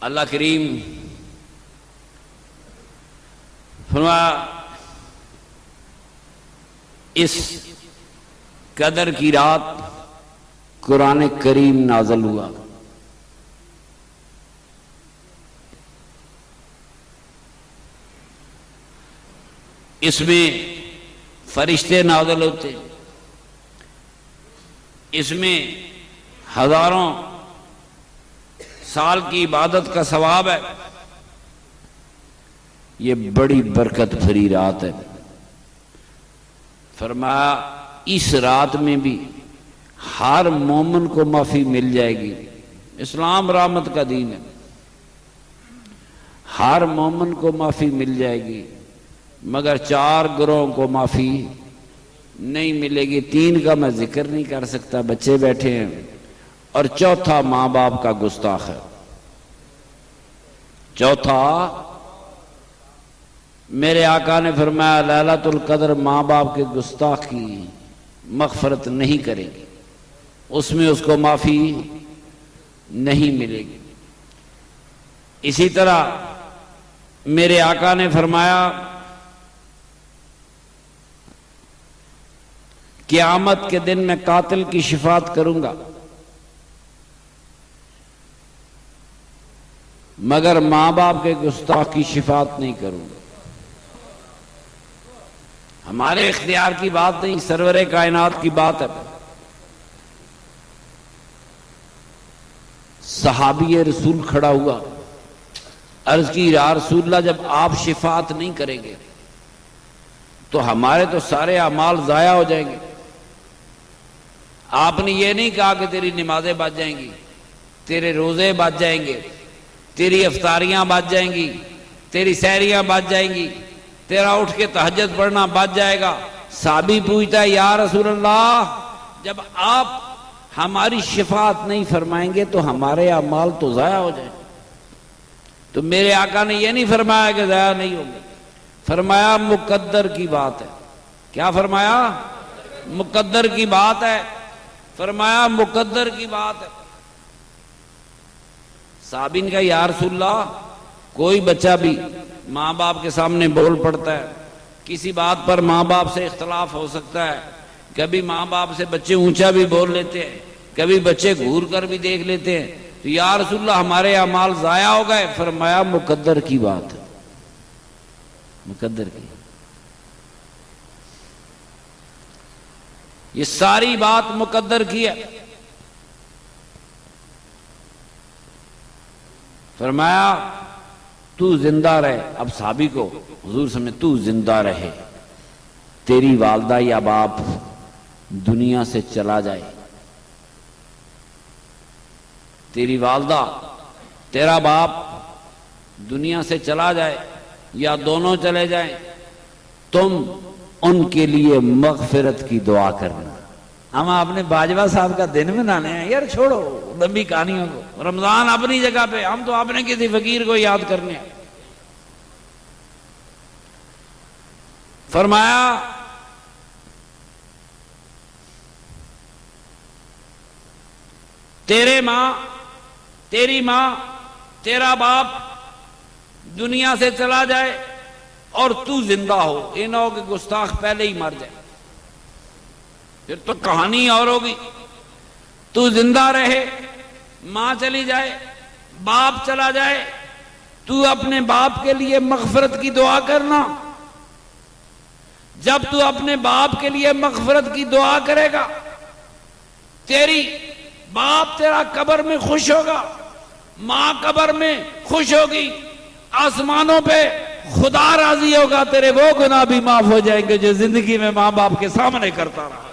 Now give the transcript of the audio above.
اللہ کریم فرمایا اس قدر کی رات قرآن کریم نازل ہوا۔ اس میں فرشتے نازل ہوتے، اس میں ہزاروں سال کی عبادت کا ثواب ہے۔ یہ بڑی برکت بھری رات ہے۔ فرمایا اس رات میں بھی ہر مومن کو معافی مل جائے گی۔ اسلام رحمت کا دین ہے، ہر مومن کو معافی مل جائے گی، مگر 4 گروہوں کو معافی نہیں ملے گی۔ 3 کا میں ذکر نہیں کر سکتا، بچے بیٹھے ہیں، اور چوتھا ماں باپ کا گستاخ ہے۔ چوتھا میرے آقا نے فرمایا لیلۃ القدر ماں باپ کے گستاخ کی مغفرت نہیں کرے گی، اس میں اس کو معافی نہیں ملے گی۔ اسی طرح میرے آقا نے فرمایا قیامت کے دن میں قاتل کی شفاعت کروں گا، مگر ماں باپ کے گستاخ کی شفاعت نہیں کروں گا۔ ہمارے اختیار کی بات نہیں، سرور کائنات کی بات ہے۔ صحابی رسول کھڑا ہوا، عرض کی یا رسول اللہ جب آپ شفاعت نہیں کریں گے تو ہمارے تو سارے اعمال ضائع ہو جائیں گے۔ آپ نے یہ نہیں کہا کہ تیری نمازیں بچ جائیں گی، تیرے روزے بچ جائیں گے، تیری افطاریاں بچ جائیں گی، تیری سحریاں بچ جائیں گی، تیرا اٹھ کے تہجد پڑھنا بچ جائے گا۔ صحابی پوچھتا ہے یا رسول اللہ جب آپ ہماری شفاعت نہیں فرمائیں گے تو ہمارے اعمال تو ضائع ہو جائیں گے۔ تو میرے آقا نے یہ نہیں فرمایا کہ ضائع نہیں ہوں گے، فرمایا مقدر کی بات ہے۔ کیا فرمایا؟ مقدر کی بات ہے۔ فرمایا مقدر کی بات ہے۔ صحابی نے کہا یا رسول اللہ کوئی بچہ بھی ماں باپ کے سامنے بول پڑتا ہے، کسی بات پر ماں باپ سے اختلاف ہو سکتا ہے، کبھی ماں باپ سے بچے اونچا بھی بول لیتے ہیں، کبھی بچے گھور کر بھی دیکھ لیتے ہیں، تو یا رسول اللہ ہمارے اعمال ضائع ہو گئے۔ فرمایا مقدر کی بات ہے، مقدر کی۔ یہ ساری بات مقدر کی ہے۔ فرمایا تو زندہ رہے، اب صحابی کو حضور سمجھے تو زندہ رہے، تیری والدہ یا باپ دنیا سے چلا جائے، تیری والدہ تیرا باپ دنیا سے چلا جائے یا دونوں چلے جائیں، تم ان کے لیے مغفرت کی دعا کرنا۔ ہم اپنے باجوہ صاحب کا دن منانے ہیں یار، چھوڑو لمبی کہانیوں کو، رمضان اپنی جگہ پہ، ہم تو اپنے کسی فقیر کو یاد کرنے ہیں۔ فرمایا تیری ماں تیرا باپ دنیا سے چلا جائے اور تو زندہ ہو، یہ نہ ہو کہ گستاخ پہلے ہی مر جائے، پھر تو کہانی اور ہوگی۔ تو زندہ رہے، ماں چلی جائے، باپ چلا جائے، تو اپنے باپ کے لیے مغفرت کی دعا کرنا۔ جب تو اپنے باپ کے لیے مغفرت کی دعا کرے گا، تیری باپ تیرا قبر میں خوش ہوگا، ماں قبر میں خوش ہوگی، آسمانوں پہ خدا راضی ہوگا، تیرے وہ گناہ بھی معاف ہو جائیں گے جو زندگی میں ماں باپ کے سامنے کرتا رہا۔